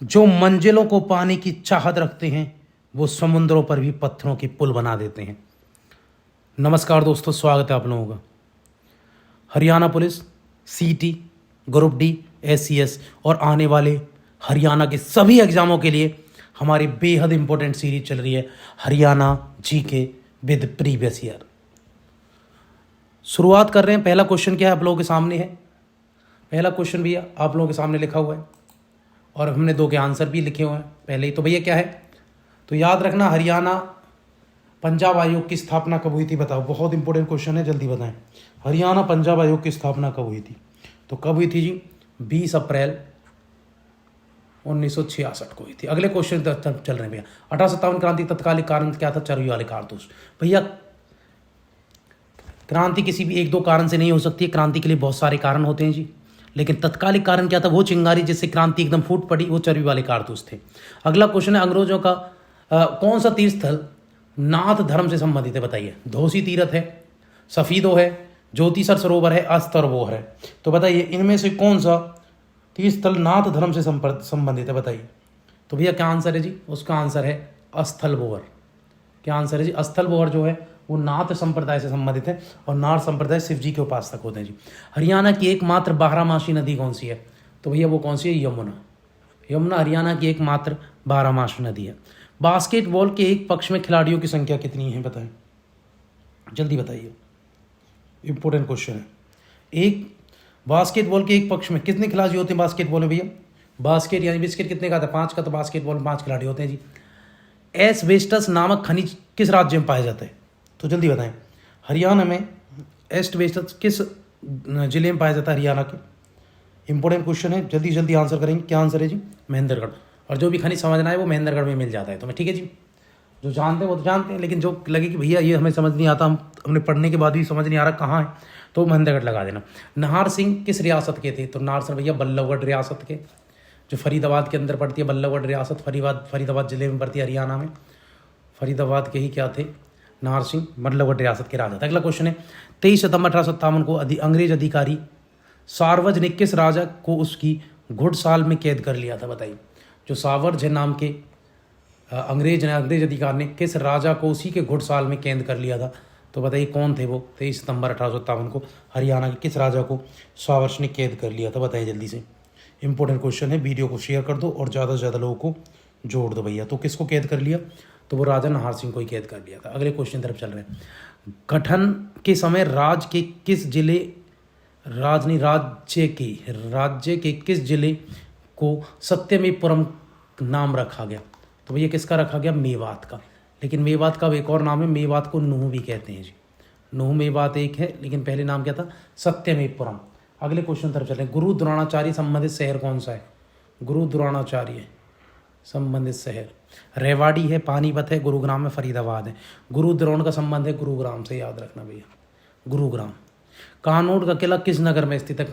जो मंजिलों को पाने की चाहत रखते हैं वो समुद्रों पर भी पत्थरों के पुल बना देते हैं। नमस्कार दोस्तों, स्वागत है आप लोगों का। हरियाणा पुलिस, सीटी, ग्रुप डी, एससीएस और आने वाले हरियाणा के सभी एग्जामों के लिए हमारी बेहद इंपॉर्टेंट सीरीज चल रही है, Haryana GK with previous year. शुरुआत कर रहे हैं। पहला क्वेश्चन क्या है आप लोगों के सामने है। पहला क्वेश्चन भैया आप लोगों के सामने लिखा हुआ है और हमने दो के आंसर भी लिखे हुए हैं पहले ही। तो भैया क्या है, तो याद रखना, हरियाणा पंजाब आयोग की स्थापना कब हुई थी बताओ। बहुत इंपॉर्टेंट क्वेश्चन है, जल्दी बताएं। हरियाणा पंजाब आयोग की स्थापना कब हुई थी? तो कब हुई थी जी? 20 अप्रैल 1966 को हुई थी। अगले क्वेश्चन चल रहे हैं भैया। 1857 क्रांति तत्कालिक कारण क्या था? चरबी वाले कारतूस। भैया क्रांति किसी भी एक दो कारण से नहीं हो सकती है, क्रांति के लिए बहुत सारे कारण होते हैं जी। लेकिन तत्कालिक कारण क्या था? वो चिंगारी जिससे क्रांति एकदम फूट पड़ी, वो चरबी वाले कारतूस थे। अगला क्वेश्चन है, अंग्रेजों का कौन सा तीर्थ स्थल नाथ धर्म से संबंधित है बताइए। धोसी तीर्थ है, सफीदो है, ज्योतिसर सरोवर है, अस्तरबोहर है। तो बताइए इनमें से कौन सा तीर्थ स्थल नाथ धर्म से संबंधित है बताइए। तो भैया क्या आंसर है जी? उसका आंसर है अस्थलबोहर। क्या आंसर है जी? अस्थलबोहर जो है वो नाथ संप्रदाय से संबंधित है और नाथ संप्रदाय शिव जी के उपासक होते हैं जी। हरियाणा की एकमात्र बारहमासी नदी कौन सी है? तो भैया वो कौन सी है? यमुना। यमुना हरियाणा की एकमात्र बारहमासी नदी है। बास्केटबॉल के एक पक्ष में खिलाड़ियों की संख्या कितनी है बताएं, जल्दी बताइए, इंपॉर्टेंट क्वेश्चन है। एक बास्केटबॉल के एक पक्ष में कितने खिलाड़ी होते हैं बास्केटबॉल में भैया? बास्केट यानी बिस्किट कितने का था? 5 का। तो बास्केटबॉल में 5 खिलाड़ी होते हैं जी। एस्बेस्टस नामक खनिज किस राज्य में पाया जाता है? तो जल्दी बताएं। हरियाणा में एस्बेस्टस किस जिले में पाया जाता है हरियाणा के? इंपॉर्टेंट क्वेश्चन है, जल्दी जल्दी आंसर करेंगे। क्या आंसर है जी? महेंद्रगढ़। और जो भी खनिज समझना है वो महेंद्रगढ़ में मिल जाता है तुम्हें, ठीक है जी। जो जानते हैं वो तो जानते हैं, लेकिन जो लगे कि भैया ये हमें समझ नहीं आता, हमने पढ़ने के बाद भी समझ नहीं आ रहा कहाँ है, तो महेंद्रगढ़ लगा देना। नाहर सिंह किस रियासत के थे? तो नाहर सिंह भैया बल्लभगढ़ रियासत के, जो फरीदाबाद के अंदर पड़ती है। बल्लभगढ़ रियासत फरीदाबाद जिले में पड़ती है हरियाणा में। फरीदाबाद के ही क्या थे? नाहर सिंह बल्लभगढ़ रियासत के राजा थे। अगला क्वेश्चन है, 23 सितंबर 1857 को अंग्रेज अधिकारी सारवज ने किस राजा को उसकी घुड़साल में कैद कर लिया था बताइए। जो सावरज नाम के अंग्रेज अधिकारी ने किस राजा को उसी के घुड़साल में कैद कर लिया था? तो बताइए कौन थे वो? 23 सितंबर 1857 को हरियाणा के किस राजा को सावरज ने कैद कर लिया था बताइए जल्दी से। इंपॉर्टेंट क्वेश्चन है, वीडियो को शेयर कर दो और ज़्यादा से ज़्यादा लोगों को जोड़ दो भैया। तो किसको कैद कर लिया? तो वो राजा नाहर सिंह को ही कैद कर लिया था। अगले क्वेश्चन तरफ चल रहे हैं। गठन के समय राज्य के किस जिले को सत्यमेवपुरम नाम रखा गया? तो भैया किसका रखा गया? मेवात का। लेकिन मेवात का एक और नाम है, मेवात को नूह भी कहते हैं जी। नूह मेवात एक है, लेकिन पहले नाम क्या था? सत्यमेवपुरम। अगले क्वेश्चन तरफ चलें। गुरु द्रोणाचार्य संबंधित शहर कौन सा है? गुरु द्रोणाचार्य संबंधित शहर रेवाड़ी है, पानीपत है, गुरुग्राम है, फरीदाबाद है। गुरु द्रोण का संबंध है गुरुग्राम से, याद रखना भैया, गुरुग्राम। कानोड़ का किला किस नगर में स्थित है?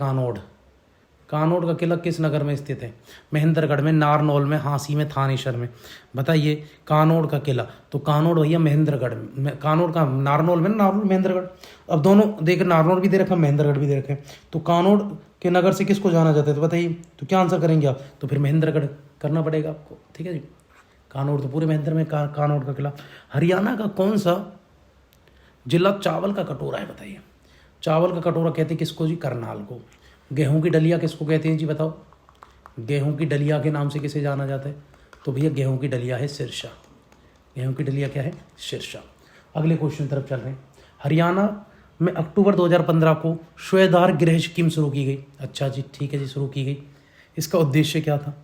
कानोड़ का किला किस नगर में स्थित है? महेंद्रगढ़ में, नारनौल में, हांसी में, थानेसर में। बताइए कानोड़ का किला। तो कानोड़ भैया महेंद्रगढ़ में। कानोड़ का नारनौल में, नारनौल महेंद्रगढ़। अब दोनों देख, नारनौल भी दे रखा है, महेंद्रगढ़ भी दे रखे हैं। तो कानोड़ के नगर से किसको जाना जाता है? तो बताइए, तो क्या आंसर करेंगे आप? तो फिर महेंद्रगढ़ करना पड़ेगा आपको, ठीक है जी। कानोड़ तो पूरे महेंद्र में कानोड़ का किला। हरियाणा का कौन सा जिला चावल का कटोरा है बताइए। चावल का कटोरा कहते हैं किसको जी? करनाल को। गेहूं की डलिया किसको कहते हैं जी बताओ। गेहूं की डलिया के नाम से किसे जाना जाता है? तो भैया गेहूं की डलिया है सिरसा। गेहूं की डलिया क्या है? सिरसा। अगले क्वेश्चन तरफ चल रहे हैं। हरियाणा में अक्टूबर 2015 को स्वेधार गृह स्कीम शुरू की गई। अच्छा जी, ठीक है जी, शुरू की गई। इसका उद्देश्य क्या था?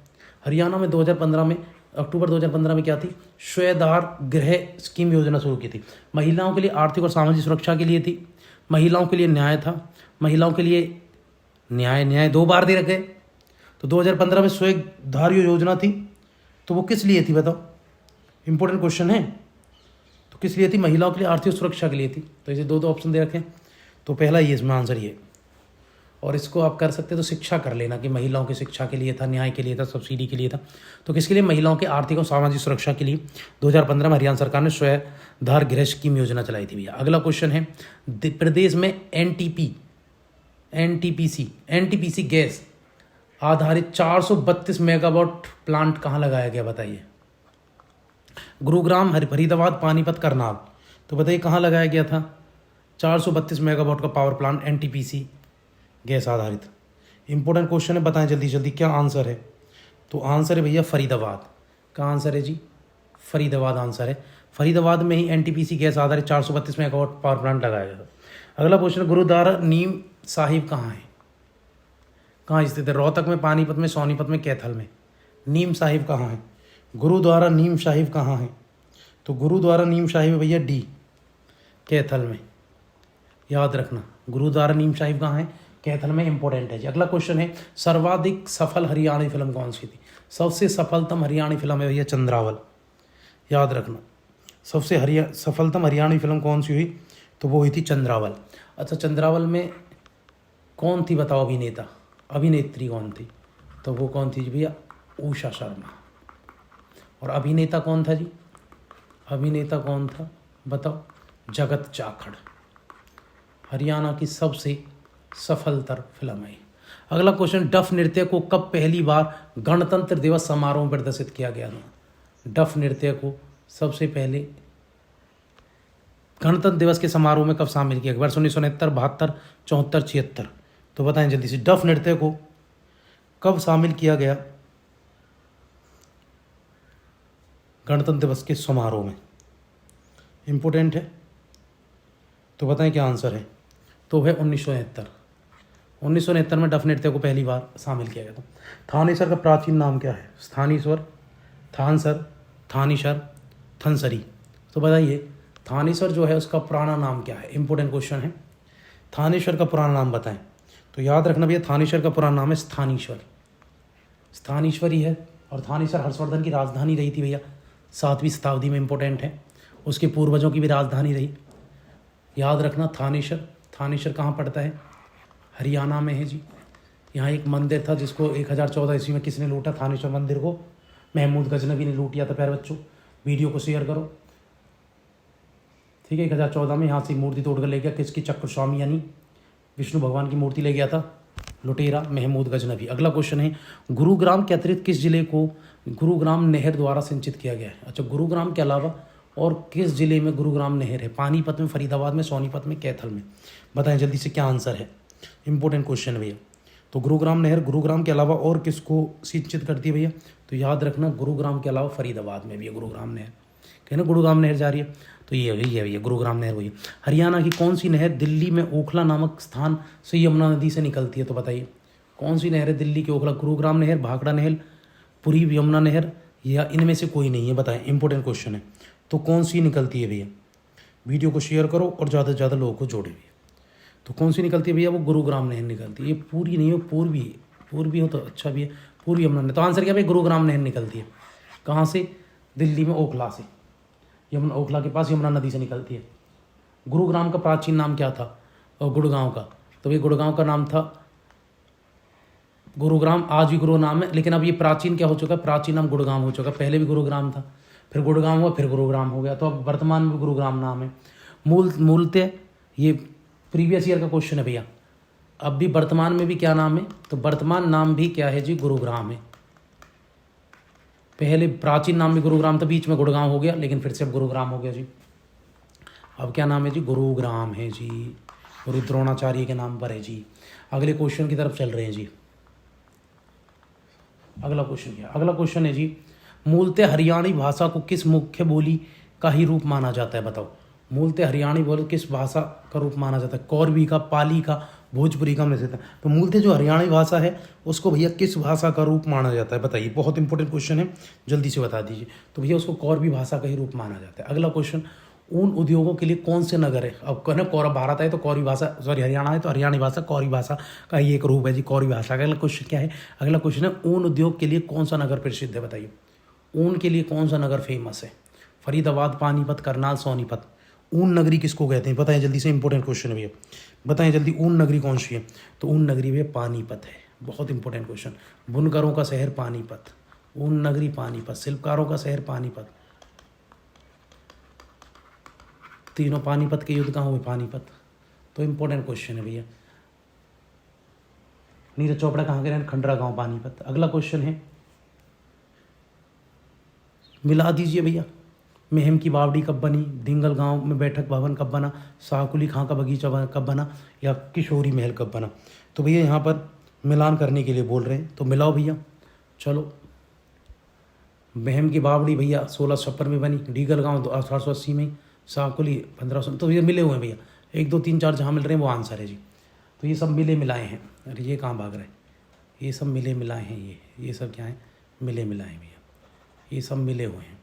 हरियाणा में 2015 में, अक्टूबर 2015 में क्या थी? स्वेधार गृह स्कीम योजना शुरू की थी। महिलाओं के लिए आर्थिक और सामाजिक सुरक्षा के लिए थी। महिलाओं के लिए न्याय था। महिलाओं के लिए न्याय 2 बार दे रखे। तो 2015 में स्वेधार योजना थी, तो वो किस लिए थी बताओ? इंपॉर्टेंट क्वेश्चन है। तो किस लिए थी? महिलाओं के लिए आर्थिक सुरक्षा के लिए थी। तो इसे 2 ऑप्शन दे रखे। तो पहला ये, इसमें आंसर ये। और इसको आप कर सकते तो शिक्षा कर लेना कि महिलाओं की शिक्षा के लिए था, न्याय के लिए था, सब्सिडी के लिए था। तो किसके लिए? महिलाओं के आर्थिक और सामाजिक सुरक्षा के लिए 2015 में हरियाणा सरकार ने स्वेधार गृह स्कीम योजना चलाई थी भैया। अगला क्वेश्चन है, प्रदेश में एनटीपीसी गैस आधारित 432 मेगावाट प्लांट कहाँ लगाया गया बताइए। गुरुग्राम, फरीदाबाद, पानीपत, करनाल। तो बताइए कहाँ लगाया गया था 432 मेगावाट का पावर प्लांट एनटीपीसी गैस आधारित। इंपॉर्टेंट क्वेश्चन है, बताएं जल्दी जल्दी क्या आंसर है। तो आंसर है भैया फरीदाबाद का आंसर है जी, फरीदाबाद आंसर है। फरीदाबाद में ही एनटीपीसी गैस आधारित 432 मेगावाट पावर प्लांट लगाया गया था। अगला क्वेश्चन, गुरुद्वारा नीम साहिब कहाँ है, कहाँ स्थित है। रोहतक में, पानीपत में, सोनीपत में, कैथल में। नीम साहिब कहाँ है, गुरुद्वारा नीम साहिब कहाँ है। तो गुरुद्वारा नीम साहिब भैया डी, कैथल में। याद रखना गुरुद्वारा नीम साहिब कहाँ है, कैथल में। इंपॉर्टेंट है जी। अगला क्वेश्चन है, सर्वाधिक सफल हरियाणवी फिल्म कौन सी थी। सबसे सफलतम हरियाणवी फिल्म है भैया चंद्रावल। याद रखना सबसे सफलतम हरियाणवी फिल्म कौन सी हुई, तो वो हुई थी चंद्रावल। अच्छा, चंद्रावल में कौन थी बताओ अभिनेता, अभिनेत्री कौन थी। तो वो कौन थी जी भैया, उषा शर्मा। और अभिनेता कौन था जी, अभिनेता कौन था बताओ, जगत जाखड़। हरियाणा की सबसे सफलतर फिल्म है। अगला क्वेश्चन, डफ नृत्य को कब पहली बार गणतंत्र दिवस समारोह में प्रदर्शित किया गया था। डफ नृत्य को सबसे पहले गणतंत्र दिवस के समारोह में कब शामिल किया गया, वर्ष 1969, 72, 74, 76। तो बताएं जल्दी से, डफ नृत्य को कब शामिल किया गया गणतंत्र दिवस के समारोह में। इंपोर्टेंट है, तो बताएं क्या आंसर है। तो है 1969। 1969 में डफ नृत्य को पहली बार शामिल किया गया था। थानेसर का प्राचीन नाम क्या है, स्थानीश्वर, थानसर, थानीसर, थनसरी। तो बताइए थानेसर जो है उसका पुराना नाम क्या है। इंपॉर्टेंट क्वेश्चन है, थानेश्वर का पुराना नाम बताएं। तो याद रखना भैया थानेश्वर का पुराना नाम है स्थानीश्वर, स्थानीश्वर ही है। और थानेश्वर हर्षवर्धन की राजधानी रही थी भैया 7वीं शताब्दी में। इंपॉर्टेंट है, उसके पूर्वजों की भी राजधानी रही। याद रखना थानेश्वर, थानेश्वर कहाँ पड़ता है, हरियाणा में है जी। यहाँ एक मंदिर था जिसको 1014 ईस्वी में किसने लूटा, थानेश्वर मंदिर को महमूद गजनवी ने लूट लिया था। प्यारे बच्चों वीडियो को शेयर करो, ठीक है। 1014 में यहाँ से मूर्ति तोड़कर ले गया किसकी, चक्र स्वामी यानी विष्णु भगवान की मूर्ति ले गया था लुटेरा महमूद गजनवी। अगला क्वेश्चन है, गुरुग्राम के अतिरिक्त किस जिले को गुरुग्राम नहर द्वारा सिंचित किया गया है। अच्छा, गुरुग्राम के अलावा और किस जिले में गुरुग्राम नहर है, पानीपत में, फरीदाबाद में, सोनीपत में, कैथल में। बताएं जल्दी से क्या आंसर है। इंपॉर्टेंट क्वेश्चन भैया। तो गुरुग्राम नहर गुरुग्राम के अलावा और किसको सिंचित करती है भैया। तो याद रखना गुरुग्राम के अलावा फरीदाबाद में भी है गुरुग्राम नहर, कहना गुरुग्राम नहर जा रही है। तो ये वही है भैया गुरुग्राम नहर वही। हरियाणा की कौन सी नहर दिल्ली में ओखला नामक स्थान से यमुना नदी से निकलती है। तो बताइए कौन सी नहर है दिल्ली के ओखला, गुरुग्राम नहर, भाखड़ा नहर, पुरी यमुना नहर, या इनमें से कोई नहीं है। बताएं, इंपॉर्टेंट क्वेश्चन है। तो कौन सी निकलती है भैया। वीडियो को शेयर करो और ज़्यादा से ज़्यादा लोगों को जोड़े भैया। तो कौन सी निकलती है भैया, वो गुरुग्राम नहर निकलती है। ये पूरी नहीं हो, पूर्वी, पूर्वी हो तो अच्छा भी है, पूर्वी यमुना नहर। तो आंसर क्या भाई, गुरुग्राम नहर निकलती है। कहाँ से, दिल्ली में ओखला से, यमुना ओखला के पास यमुना नदी से निकलती है। गुरुग्राम का प्राचीन नाम क्या था, और गुड़गांव का। तो ये गुड़गांव का नाम था गुरुग्राम, आज भी गुरु नाम है, लेकिन अब ये प्राचीन क्या हो चुका है, प्राचीन नाम गुड़गांव हो चुका है। पहले भी गुरुग्राम था, फिर गुड़गांव हुआ, फिर गुरुग्राम हो गया। तो अब वर्तमान में गुरुग्राम नाम है। मूलतः ये प्रीवियस ईयर का क्वेश्चन है भैया। अब भी वर्तमान में भी क्या नाम है, तो वर्तमान नाम भी क्या है जी, गुरुग्राम है। पहले प्राचीन नाम भी गुरुग्राम था, बीच में गुड़गांव हो गया, लेकिन फिर से अब गुरुग्राम हो गया जी। अब क्या नाम है जी, गुरुग्राम है जी, गुरु द्रोणाचार्य के नाम पर है जी। अगले क्वेश्चन की तरफ चल रहे हैं जी। अगला क्वेश्चन क्या, अगला क्वेश्चन है जी, मूलतः हरियाणी भाषा को किस मुख्य बोली का ही रूप माना जाता है। बताओ मूलतः हरियाणी बोली किस भाषा का रूप माना जाता है, कौरवी का, पाली का, भोजपुरी का, में से। तो मूलतः जो हरियाणी भाषा है उसको भैया किस भाषा का रूप माना जाता है, बताइए। बहुत इंपॉर्टेंट क्वेश्चन है, जल्दी से बता दीजिए। तो भैया उसको कौरवी भाषा का ही रूप माना जाता है। अगला क्वेश्चन, ऊन उद्योगों के लिए कौन से नगर है। अब कहना कौरव भारत है तो कौरवी भाषा, सॉरी हरियाणा है तो हरियाणी भाषा कौरवी भाषा का ही एक रूप है जी, कौरवी भाषा का। अगला क्वेश्चन क्या है, अगला क्वेश्चन है, ऊन उद्योग के लिए कौन सा नगर प्रसिद्ध है, बताइए। ऊन के लिए कौन सा नगर फेमस है, फरीदाबाद, पानीपत, करनाल, सोनीपत। ऊन नगरी किसको कहते हैं, बताएं जल्दी से। इंपॉर्टेंट क्वेश्चन है भैया, बताएं जल्दी, ऊन नगरी कौन सी है। तो ऊन नगरी भैया पानीपत है। बहुत इंपॉर्टेंट क्वेश्चन। बुनकरों का शहर पानीपत, ऊन नगरी पानीपत। शिल्पकारों का शहर पानीपत। तीनों पानीपत के युद्ध कहाँ हुए, पानीपत। तो इंपॉर्टेंट क्वेश्चन है भैया। नीरज चोपड़ा कहाँ के रहने? खंडरा गांव पानीपत। अगला क्वेश्चन है, मिला दीजिए भैया, मेहम की बावड़ी कब बनी, दिंगल गांव में बैठक भवन कब बना, शाहकुली खां का बगीचा कब बना, या किशोरी महल कब बना। तो भैया यहाँ पर मिलान करने के लिए बोल रहे हैं, तो मिलाओ भैया। चलो, मेहम की बावड़ी भैया 1656 में बनी, डीगल गांव 1880 में, शाहकुली 1500। तो ये मिले हुए हैं भैया, 1 2 3 4 जहाँ मिल रहे हैं वो आंसर है जी। तो ये सब मिले मिलाए हैं। अरे ये कहाँ भाग रहे हैं, ये सब मिले मिलाए हैं। ये सब क्या है? मिले मिलाए हैं भैया, ये सब मिले हुए हैं।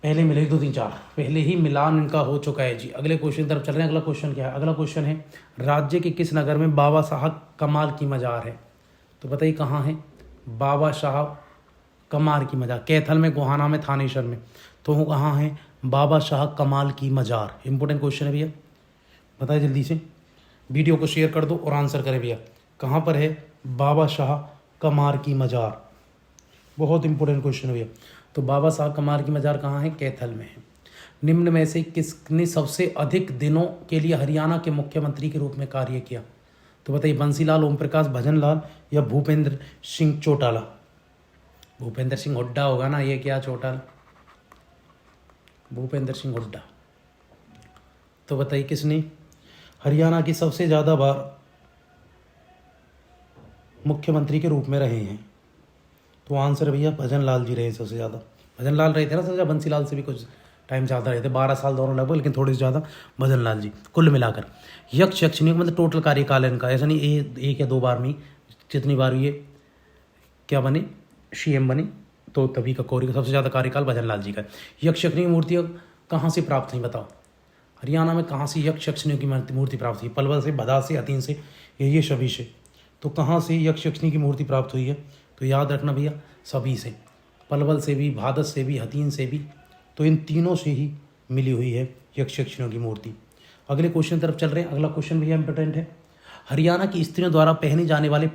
पहले मिले 1 2 3 4, पहले ही मिलान इनका हो चुका है जी। अगले क्वेश्चन तरफ चल रहे हैं। अगला क्वेश्चन क्या है? अगला क्वेश्चन है, राज्य के किस नगर में बाबा साहब कमाल की मजार है? तो बताइए कहाँ है बाबा साहब कमाल की मजार? कैथल में, गोहाना में, थानेश्वर में। तो कहाँ है बाबा शाह कमाल की मजार? इंपॉर्टेंट क्वेश्चन है भैया, बताइए जल्दी से। वीडियो को शेयर कर दो और आंसर करें भैया, कहाँ पर है बाबा शाह कमाल की मजार? बहुत इंपॉर्टेंट क्वेश्चन है भैया। तो बाबा साहब कमाल की मजार कहाँ है? कैथल में है। निम्न में से किसने सबसे अधिक दिनों के लिए हरियाणा के मुख्यमंत्री के रूप में कार्य किया? तो बताइए बंसीलाल, ओम प्रकाश, भजन लाल या भूपेंद्र सिंह चौटाला? भूपेंद्र सिंह हुड्डा होगा ना, ये क्या चौटाला? भूपेंद्र सिंह हुड्डा। तो बताइए किसने हरियाणा की सबसे ज़्यादा बार मुख्यमंत्री के रूप में रहे हैं? तो आंसर भैया भजन लाल जी रहे सबसे ज़्यादा। भजन लाल रहे थे ना सबसे ज़्यादा, बंसीलाल से भी कुछ टाइम ज़्यादा रहे थे, 12 साल दोनों लगभग, लेकिन थोड़े से ज़्यादा भजन लाल जी। कुल मिलाकर यक्ष यक्षिणी मतलब टोटल कार्यकाल है इनका, ऐसा नहीं एक या 2 बार में, जितनी बार ये क्या बने, CM बने, तो तभी का कौरी का सबसे ज़्यादा कार्यकाल भजन लाल जी का। यक्ष यक्षिणी की मूर्तियाँ कहाँ से प्राप्त हुई बताओ? हरियाणा में कहाँ से यक्ष यक्षिणियों की मूर्ति प्राप्त हुई? पलवल से, भदा से, हथीन से, ये सभी से। तो कहाँ से यक्ष यक्षिणी की मूर्ति प्राप्त हुई है? तो याद रखना भैया, सभी से, पलवल से भी, भादस से भी, हथीन से भी। तो इन तीनों से ही मिली हुई है यक्ष यक्षिणियों की मूर्ति। अगले क्वेश्चन तरफ चल रहे हैं। अगला क्वेश्चन भैया इंपॉर्टेंट है, हरियाणा की स्त्रियों द्वारा पहने जाने वाले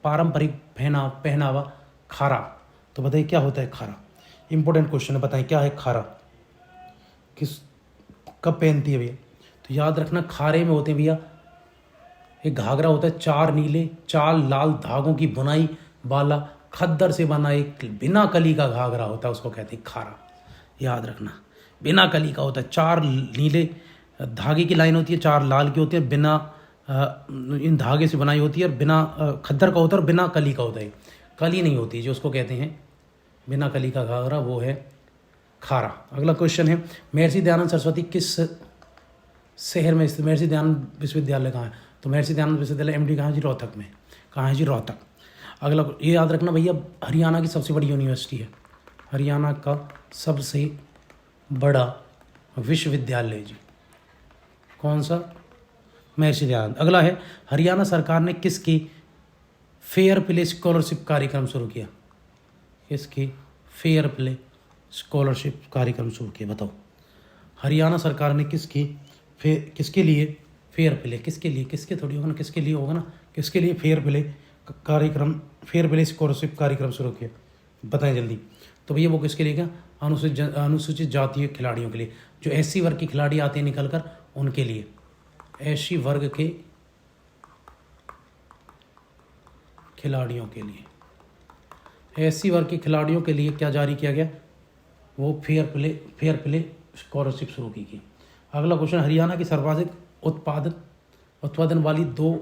पारंपरिक पहनावा खारा। तो बताइए क्या होता है खारा? इंपॉर्टेंट क्वेश्चन है, बताएं क्या है खारा, किस कब पहनती है भैया? तो याद रखना, खारे में होते हैं भैया, एक घाघरा होता है 4 नीले 4 लाल धागों की बुनाई वाला खद्दर से बना एक बिना कली का घाघरा होता है, उसको कहते हैं खारा। याद रखना, बिना कली का होता है, 4 नीले धागे की लाइन होती है, 4 लाल की होती है, बिना इन धागे से बनाई होती है, और बिना खद्दर का होता है, और बिना कली का होता है, कली नहीं होती, जो उसको कहते हैं बिना कली का घाघरा, वो है खारा। अगला क्वेश्चन है, महर्षि दयानंद सरस्वती किस शहर में स्थित? महर्षि दयानंद विश्वविद्यालय कहाँ है? तो महर्षि दयानंद विश्वविद्यालय MD कहाँ है जी? रोहतक में। कहाँ है जी? रोहतक। अगला ये याद रखना भैया, हरियाणा की सबसे बड़ी यूनिवर्सिटी है, हरियाणा का सबसे बड़ा विश्वविद्यालय जी, कौन सा? महर्षि दयानंद। अगला है, हरियाणा सरकार ने किसकी फेयर प्ले स्कॉलरशिप कार्यक्रम शुरू किया? किसकी फेयर प्ले स्कॉलरशिप कार्यक्रम शुरू किया बताओ? हरियाणा सरकार ने किसके लिए फेयर प्ले, किसके लिए, किसके थोड़ी होगा ना, किसके लिए होगा ना, किसके लिए फेयर प्ले स्कॉलरशिप कार्यक्रम शुरू किया? बताएं जल्दी। तो भैया वो किसके लिए क्या? अनुसूचित जातीय खिलाड़ियों के लिए, जो SC वर्ग के खिलाड़ी आते हैं निकल कर, उनके लिए, SC वर्ग के खिलाड़ियों के लिए, SC वर्ग के खिलाड़ियों के लिए क्या जारी किया गया? वो फेयर प्ले स्कॉलरशिप शुरू की गई। अगला क्वेश्चन, हरियाणा की सर्वाधिक उत्पादन वाली 2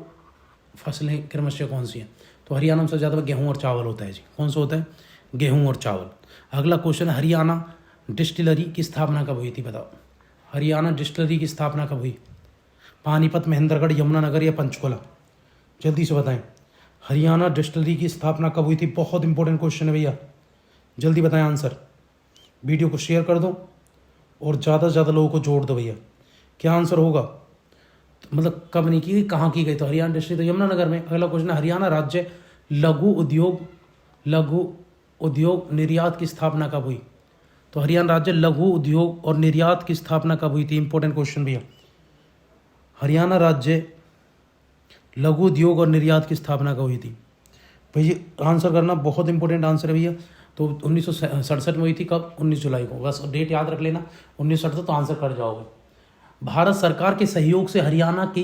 फसलें क्रमशः कौन सी हैं? तो हरियाणा में सबसे ज़्यादा गेहूँ और चावल होता है जी। कौन सा होता है? गेहूँ और चावल। अगला क्वेश्चन, हरियाणा डिस्टिलरी की स्थापना कब हुई थी बताओ? हरियाणा डिस्टिलरी की स्थापना कब हुई? पानीपत, महेंद्रगढ़, यमुनानगर या पंचकुला? जल्दी से बताएं, हरियाणा डिस्टिलरी की स्थापना कब हुई थी? बहुत इंपॉर्टेंट क्वेश्चन है भैया, जल्दी बताएं आंसर। वीडियो को शेयर कर दो और ज़्यादा से ज़्यादा लोगों को जोड़ दो भैया। क्या आंसर होगा? तो मतलब कब नहीं की गई, कहाँ की गई? तो हरियाणा डिस्ट्रिक्ट तो यमुनानगर में। अगला क्वेश्चन, हरियाणा राज्य लघु उद्योग निर्यात की स्थापना कब हुई? तो हरियाणा राज्य लघु उद्योग और निर्यात की स्थापना कब हुई थी? इंपॉर्टेंट क्वेश्चन भैया, हरियाणा राज्य लघु उद्योग और निर्यात की स्थापना कब हुई थी? भैया आंसर करना, बहुत इंपॉर्टेंट आंसर है भैया। तो 1967 में हुई थी। कब? 19 जुलाई को। बस डेट याद रख लेना, 1967, तो आंसर कर जाओगे। भारत सरकार के सहयोग से हरियाणा के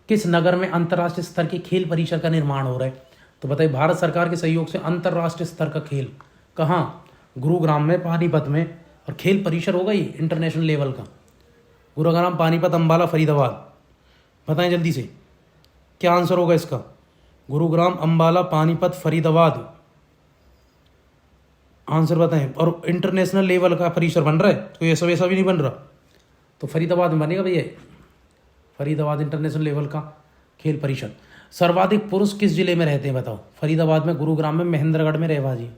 किस नगर में अंतर्राष्ट्रीय स्तर के खेल परिसर का निर्माण हो रहा है? तो बताइए, भारत सरकार के सहयोग से अंतर्राष्ट्रीय स्तर का खेल कहाँ? गुरुग्राम में, पानीपत में। और खेल परिसर होगा ये इंटरनेशनल लेवल का। गुरुग्राम, पानीपत, अंबाला, फरीदाबाद। बताएं जल्दी से क्या आंसर होगा इसका? गुरुग्राम, अंबाला, पानीपत, फरीदाबाद। आंसर बताएं। और इंटरनेशनल लेवल का परिसर बन रहा है, तो ऐसा वैसा भी नहीं बन रहा, तो फरीदाबाद में बनेगा भैया। फरीदाबाद इंटरनेशनल लेवल का खेल परिसर। सर्वाधिक पुरुष किस जिले में रहते हैं बताओ? फरीदाबाद में, गुरुग्राम में, महेंद्रगढ़ में, रहवाजी।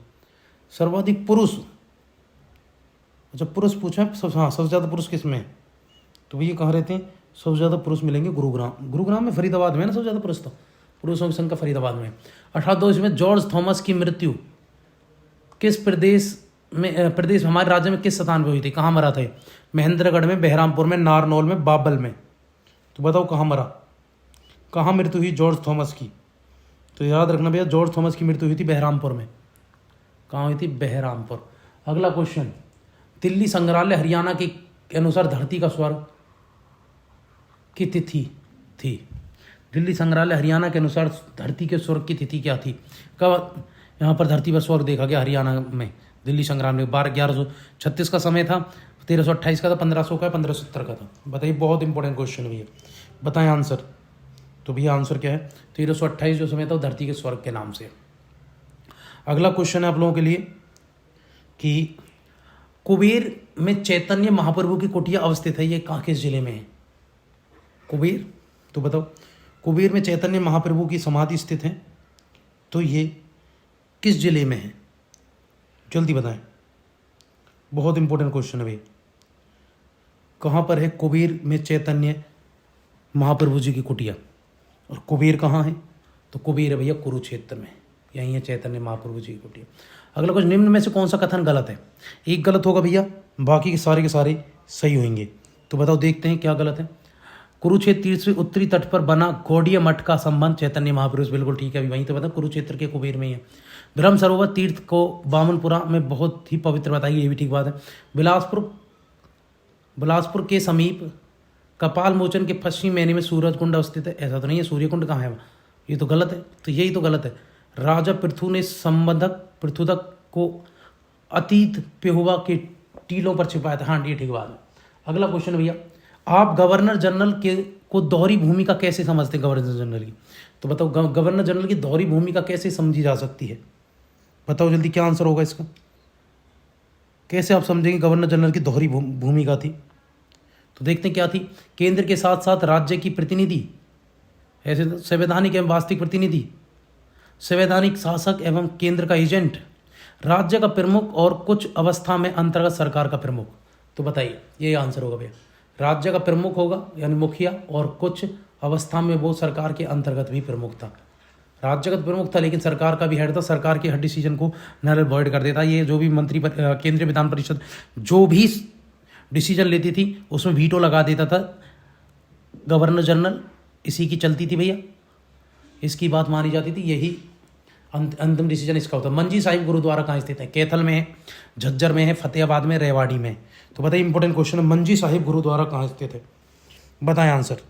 सर्वाधिक पुरुष, अच्छा पुरुष पूछा है, हाँ सबसे ज़्यादा पुरुष किस में है? तो भैया कहाँ रहते हैं? सबसे ज़्यादा पुरुष मिलेंगे गुरुग्राम में, फरीदाबाद में है ना सबसे ज़्यादा पुरुष। तो पुरुषों की संख्या फरीदाबाद में। 1822 में जॉर्ज थॉमस की मृत्यु किस प्रदेश हमारे राज्य में किस स्थान पर हुई थी? कहाँ मरा था? महेंद्रगढ़ में, बहरामपुर में, नारनौल में, बाबल में। तो बताओ कहाँ मरा, कहाँ मृत्यु हुई जॉर्ज थॉमस की? तो याद रखना भैया, जॉर्ज थॉमस की मृत्यु हुई थी बहरामपुर में। कहाँ हुई थी? बहरामपुर। अगला क्वेश्चन, दिल्ली संग्रहालय हरियाणा के अनुसार धरती का स्वर्ग की तिथि थी? दिल्ली संग्रहालय हरियाणा के अनुसार धरती के स्वर्ग की तिथि क्या थी? कब यहाँ पर धरती पर स्वर्ग देखा गया हरियाणा में? दिल्ली संग्रहालय में 1136 का समय था, 1328 का था, 1500 का, 1570 का था। बताइए, बहुत इंपॉर्टेंट क्वेश्चन भैया, बताएं आंसर। तो भैया आंसर क्या है? 1328 जो समय था वो धरती के स्वर्ग के नाम से। अगला क्वेश्चन है आप लोगों के लिए कि कुबेर में चैतन्य महाप्रभु की कुटिया अवस्थित है, ये कहाँ किस जिले में है? कुबेर, तो बताओ कुबेर में चैतन्य महाप्रभु की समाधि स्थित है, तो ये किस जिले में है? जल्दी बताएं, बहुत इंपॉर्टेंट क्वेश्चन है भाई। कहाँ पर है कुबेर में चैतन्य महाप्रभु जी की कुटिया? और कुबेर कहाँ है? तो कुबेर है भैया कुरुक्षेत्र में, यहीं है चैतन्य महाप्रभु जी की कुटिया। अगला कुछ निम्न में से कौन सा कथन गलत है? एक गलत होगा भैया, बाकी के सारे सही होंगे। तो बताओ, देखते हैं क्या गलत है। कुरुक्षेत्र तीर्थ से उत्तरी तट पर बना गौड़ीय मठ का संबंध चैतन्य महाप्रभु से बिल्कुल ठीक है, अभी वहीं तो बता, कुरुक्षेत्र के कुबेर में ही है। ब्रह्म सरोवर तीर्थ को बामनपुरा में बहुत ही पवित्र बताइए, ये भी ठीक बात है। बिलासपुर के समीप कपाल मोचन के पश्चिमी मैनी में सूरज कुंड अवस्थित है, ऐसा तो नहीं है। सूर्य कुंड कहाँ है? ये तो गलत है, तो यही तो गलत है। राजा पृथु ने पृथुदक को अतीत पेहुआ के टीलों पर छिपाया था, हाँ ये ठीक बात है। अगला क्वेश्चन भैया, आप गवर्नर जनरल को दोहरी भूमिका कैसे समझते हैं? गवर्नर जनरल की, तो बताओ गवर्नर जनरल की दोहरी भूमिका कैसे समझी जा सकती है? बताओ जल्दी, क्या आंसर होगा इसका? कैसे आप समझेंगे गवर्नर जनरल की दोहरी भूमिका थी? तो देखते हैं क्या थी। केंद्र के साथ साथ राज्य की प्रतिनिधि, ऐसे संवैधानिक एवं वास्तविक प्रतिनिधि, संवैधानिक शासक एवं केंद्र का एजेंट, राज्य का प्रमुख और कुछ अवस्था में अंतर्गत सरकार का प्रमुख। तो बताइए, यही आंसर होगा भैया। राज्य का प्रमुख होगा यानी मुखिया, और कुछ अवस्था में वो सरकार के अंतर्गत भी प्रमुख था। राज्य का प्रमुख था लेकिन सरकार का भी हेड था, सरकार के हर डिसीजन को नल वॉइड कर देता। ये जो भी केंद्रीय विधान परिषद जो भी डिसीजन लेती थी उसमें वीटो लगा देता था गवर्नर जनरल, इसी की चलती थी भैया, इसकी बात मानी जाती थी, यही अंतिम डिसीजन इसका होता है। मंजी साहिब गुरुद्वारा कहाँ स्थित है? कैथल में है, झज्जर में है, फतेहाबाद में, रेवाड़ी में। तो बताइए, इंपॉर्टेंट क्वेश्चन है, मंजी साहिब गुरुद्वारा कहाँ स्थित है? बताएं आंसर,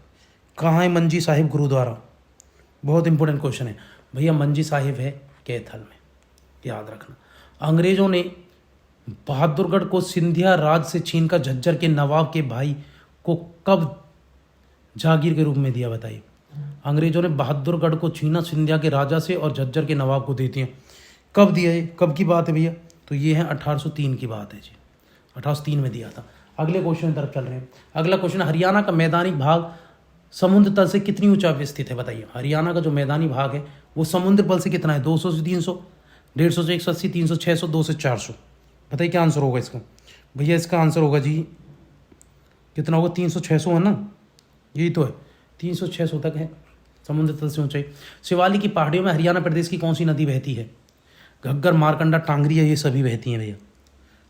कहाँ है मंजी साहिब गुरुद्वारा? बहुत इंपॉर्टेंट क्वेश्चन है भैया, मंजी साहिब है कैथल में, याद रखना। अंग्रेजों ने बहादुरगढ़ को सिंधिया राज से छीनकर झज्जर के नवाब के भाई को कब जागीर के रूप में दिया? बताइए, अंग्रेजों ने बहादुरगढ़ को छीना सिंधिया के राजा से और झज्जर के नवाब को देती हैं। कब दिया है? कब की बात है भैया? तो ये है 1803 की बात है जी, 1803 में दिया था। अगले क्वेश्चन की तरफ चल रहे हैं। अगला क्वेश्चन, हरियाणा का मैदानी भाग समुद्र तल से कितनी ऊंचाई पर स्थित है? बताइए, हरियाणा का जो मैदानी भाग है वो समुद्र तल से कितना है? 200 से 300, 150 से 180, 300, 600, 200 से 400। बताइए क्या आंसर होगा इसका? भैया इसका आंसर होगा जी, कितना होगा? 300, 600 है ना, यही तो है, 300, 600 तक है समुद्र तल से ऊंचाई। शिवालिक की पहाड़ियों में हरियाणा प्रदेश की कौन सी नदी बहती है? घग्गर, मारकंडा, टांगरी है, ये सभी बहती हैं भैया।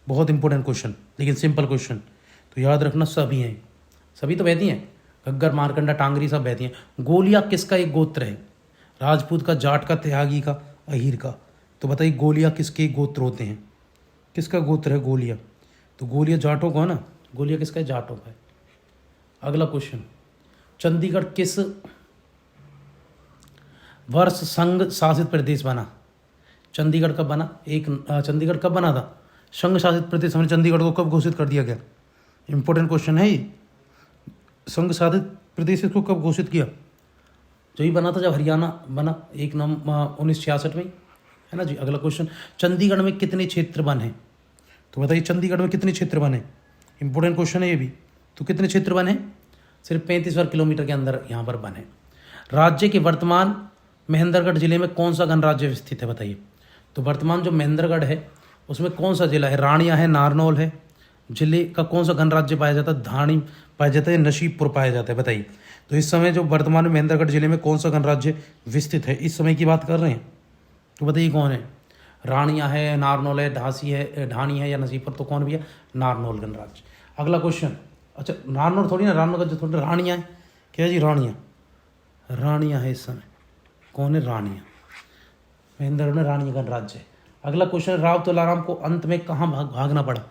बहुत इंपॉर्टेंट क्वेश्चन, लेकिन सिंपल क्वेश्चन, तो याद रखना सभी हैं, सभी तो बहती हैं, घग्गर, मारकंडा, टांगरी सब बहती हैं। गोलिया किसका एक गोत्र है? राजपूत का, जाट का, त्यागी का, अहीर का। तो बताइए गोलिया किसके गोत्र होते हैं? किसका गोत्र है गोलिया? तो गोलिया जाटों का है ना, गोलिया किसका है? जाटों का है। अगला क्वेश्चन, चंडीगढ़ किस वर्ष संघ शासित प्रदेश बना? चंडीगढ़ कब बना? चंडीगढ़ कब बना था? संघ शासित प्रदेश हमने चंडीगढ़ को कब घोषित कर दिया गया? इंपॉर्टेंट क्वेश्चन है ये। संघ शासित प्रदेश को कब घोषित किया? जो ही बना था जब हरियाणा बना 1966 में, है ना जी। अगला क्वेश्चन, चंडीगढ़ में कितने क्षेत्र वन हैं? तो बताइए चंडीगढ़ में कितने क्षेत्र वन हैं? इंपॉर्टेंट क्वेश्चन है ये भी। तो कितने क्षेत्र वन हैं? सिर्फ 35 वर्ग किलोमीटर के अंदर यहाँ पर वन है। राज्य के वर्तमान महेंद्रगढ़ जिले में कौन सा गणराज्य स्थित है? बताइए। तो वर्तमान जो महेंद्रगढ़ है उसमें कौन सा जिला है? राणिया है, नारनौल है। जिले का कौन सा गणराज्य पाया जाता है? धाणी पाया जाता है, नसीबपुर पाया जाता है? बताइए। तो इस समय जो वर्तमान में महेंद्रगढ़ जिले में कौन सा गणराज्य विस्तृत है, इस समय की बात कर रहे हैं, तो बताइए कौन है? राणिया है, नारनौल है, ढासी है, ढाणी है या नसीबपुर? तो कौन भी है? नारनौल गणराज्य। अगला क्वेश्चन, अच्छा नारनौल थोड़ी ना, नारनौल का थोड़ी राणिया है क्या जी? राणिया, राणिया है इस समय। कौन है? राणिया। महेंद्रगढ़ में राणिया गणराज्य है। अगला क्वेश्चन, राव तुलाराम को अंत में कहाँ भागना पड़ा?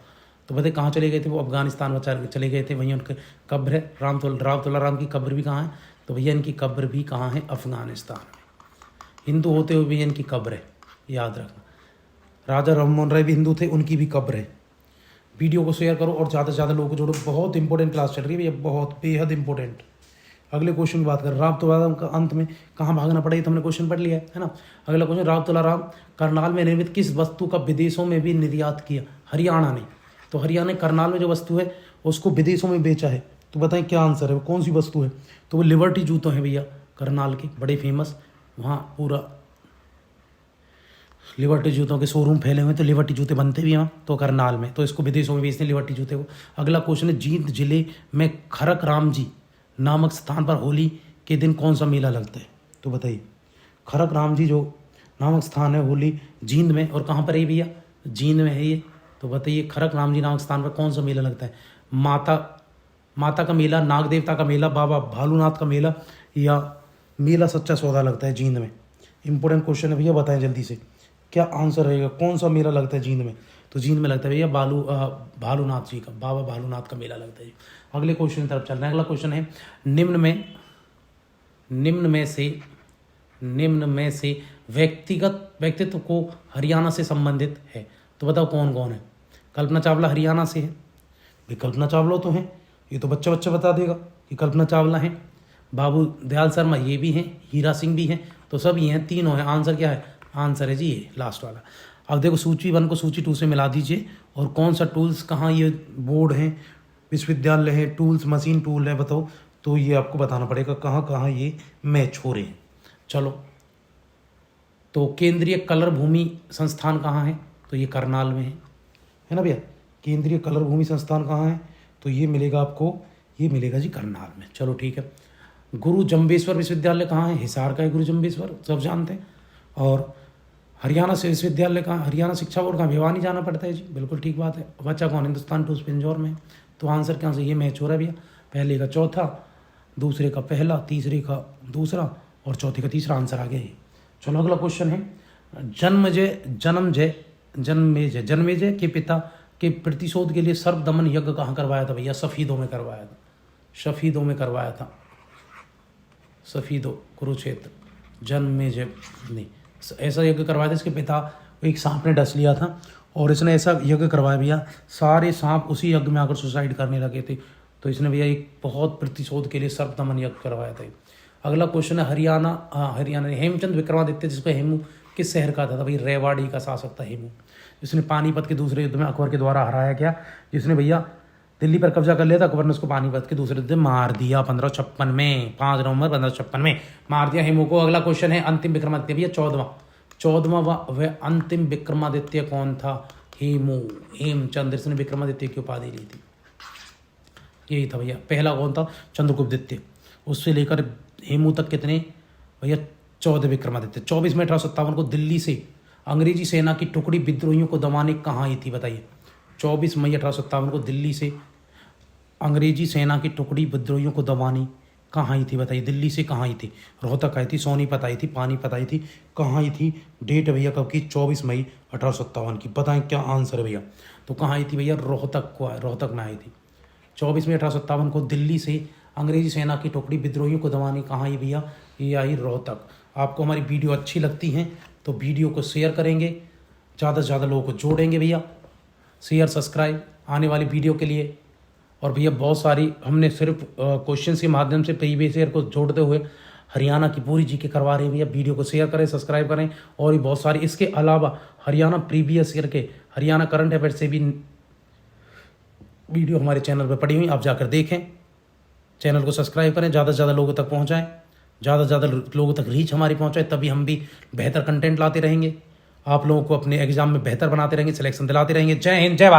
तो बताइए कहाँ चले गए थे वो? अफगानिस्तान में चले गए थे, वहीं उनके कब्र है। राव तुलाराम की कब्र भी कहाँ है? तो भैया इनकी कब्र भी कहाँ है? अफगानिस्तान में। हिंदू होते हुए भी इनकी कब्र है, याद रखना। राजा राममोहन राय भी हिंदू थे, उनकी भी कब्र है। वीडियो को शेयर करो और ज़्यादा से ज़्यादा लोगों को जोड़ो। बहुत इंपॉर्टेंट क्लास चल रही है भैया, बहुत बेहद इंपॉर्टेंट। अगले क्वेश्चन की बात करें, राव तुलाराम का अंत में कहाँ भागना पड़ा? ये तो हमने क्वेश्चन पढ़ लिया है ना। अगला क्वेश्चन, राव तुलाराम करनाल में निर्मित किस वस्तु का विदेशों में भी निर्यात किया? हरियाणा ने। तो हरियाणा करनाल में जो वस्तु है उसको विदेशों में बेचा है। तो बताएं क्या आंसर है, वो कौन सी वस्तु है? तो वो लिबर्टी जूते हैं भैया, करनाल के बड़े फेमस। वहाँ पूरा लिबर्टी जूतों के शोरूम फैले हुए हैं, तो लिबर्टी जूते बनते भी हैं तो करनाल में, तो इसको विदेशों में बेचते हैं लिबर्टी जूते को। अगला क्वेश्चन है, जींद जिले में खरक राम जी नामक स्थान पर होली के दिन कौन सा मेला लगता है? तो बताइए। खरक राम जी जो नामक स्थान है होली जींद में, और कहाँ पर है भैया? जींद में है ये। तो बताइए खरक राम जी नामक स्थान पर कौन सा मेला लगता है? माता का मेला, नाग देवता का मेला, बाबा भालूनाथ का मेला, या मेला सच्चा सौदा लगता है जींद में? इंपॉर्टेंट क्वेश्चन है भैया, बताएं जल्दी से क्या आंसर रहेगा, कौन सा मेला लगता है जींद में? तो जींद में लगता है भैया भालूनाथ जी का, बाबा भालूनाथ का मेला लगता है। अगले क्वेश्चन की तरफ चल रहे हैं। अगला क्वेश्चन है, निम्न में से व्यक्तित्व को हरियाणा से संबंधित है, तो बताओ कौन कौन है? कल्पना चावला हरियाणा से है भाई, कल्पना चावला तो हैं, ये तो बच्चा बता देगा कि कल्पना चावला हैं। बाबू दयाल शर्मा ये भी हैं, हीरा सिंह भी हैं, तो सब ये हैं, तीनों हैं। आंसर क्या है? आंसर है जी ये लास्ट वाला। अब देखो सूची 1 को सूची 2 से मिला दीजिए, और कौन सा टूल्स कहाँ ये बोर्ड हैं, विश्वविद्यालय है, टूल्स मशीन टूल है, बताओ। तो ये आपको बताना पड़ेगा कहाँ कहाँ ये मैच हो रहे हैं। चलो, तो केंद्रीय कलर भूमि संस्थान कहाँ है? तो ये करनाल में है ना भैया। केंद्रीय कलर भूमि संस्थान कहाँ है? तो ये मिलेगा आपको, ये मिलेगा जी करनाल में। चलो ठीक है। गुरु जम्बेश्वर विश्वविद्यालय कहाँ है? हिसार का है गुरु जम्बेश्वर, सब जानते हैं। और हरियाणा से विश्वविद्यालय कहाँ? हरियाणा शिक्षा बोर्ड कहाँ? भिवानी जाना पड़ता है जी, बिल्कुल ठीक बात है। बच्चा कौन? हिंदुस्तान टूल्स पिंजौर में। तो आंसर क्या से ये मैच हो रहा है भैया? पहले का चौथा, दूसरे का पहला, तीसरे का दूसरा, और चौथे का तीसरा। आंसर आ गया ये। चलो अगला क्वेश्चन है, जन्मेजय के पिता के प्रतिशोध के लिए सर्वदमन यज्ञ कहाँ करवाया था भैया? सफीदों में करवाया था। सफीदों में करवाया था, सफीदों कुरुक्षेत्र। जन्मेजय ने ऐसा यज्ञ करवाया था, इसके पिता को एक सांप ने डस लिया था और इसने ऐसा यज्ञ करवाया भैया, सारे सांप उसी यज्ञ में आकर सुसाइड करने लगे थे। तो इसने भैया एक बहुत प्रतिशोध के लिए सर्वदमन यज्ञ करवाया था। अगला क्वेश्चन है, हरियाणा हेमचंद विक्रमादित्य, जिसको हेमू किस शहर का था? भाई रेवाड़ी का शासक था हेमू, जिसने पानीपत के दूसरे युद्ध में अकबर के द्वारा हराया गया, जिसने भैया दिल्ली पर कब्जा कर लिया था। अकबर ने उसको पानीपत के दूसरे युद्ध में मार दिया 1556 में, 5 नवंबर 1556 में मार दिया हेमू को। अगला क्वेश्चन है, अंतिम विक्रमादित्य भैया 14वां वह अंतिम विक्रमादित्य कौन था? हेमचंद, इसने विक्रमादित्य की उपाधि ली थी, यही था भैया। पहला कौन था? चंद्रगुप्तदित्य। उससे लेकर हेमू तक कितने भैया? 14 विक्रमादित्य। 24 मई 1857 को दिल्ली से अंग्रेजी सेना की टुकड़ी विद्रोहियों को दबाने कहाँ आई थी? बताइए। 24 मई 1857 को दिल्ली से अंग्रेजी सेना की टुकड़ी विद्रोहियों को दबाने कहाँ आई थी? बताइए। दिल्ली से कहाँ आई थी? रोहतक आई थी, सोनीपत आई थी, पानीपत आई थी, कहाँ आई थी? डेट भैया कब की? 24 मई 1857 की। बताएं क्या आंसर है भैया? तो कहाँ आई थी भैया? रोहतक में आई थी। 24 मई 1857 को दिल्ली से अंग्रेजी सेना की टुकड़ी विद्रोहियों को दबाने कहाँ आई भैया? ये आई रोहतक। आपको हमारी वीडियो अच्छी लगती हैं तो वीडियो को शेयर करेंगे, ज़्यादा से ज़्यादा लोगों को जोड़ेंगे भैया, शेयर सब्सक्राइब आने वाली वीडियो के लिए। और भैया बहुत सारी हमने सिर्फ क्वेश्चन के माध्यम से प्रीवियस ईयर को जोड़ते हुए हरियाणा की पूरी जीके करवा रहे हैं भैया। वीडियो को शेयर करें, सब्सक्राइब करें। और भी बहुत सारी इसके अलावा हरियाणा प्रीवियस ईयर के हरियाणा करंट अफेयर से भी वीडियो हमारे चैनल पर पड़ी हुई, आप जाकर देखें। चैनल को सब्सक्राइब करें, ज़्यादा से ज़्यादा लोगों तक पहुँचाएँ, ज़्यादा से ज़्यादा लोगों तक रीच हमारी पहुँचाए, तभी हम भी बेहतर कंटेंट लाते रहेंगे, आप लोगों को अपने एग्जाम में बेहतर बनाते रहेंगे, सिलेक्शन दिलाते रहेंगे। जय हिंद, जय भारत।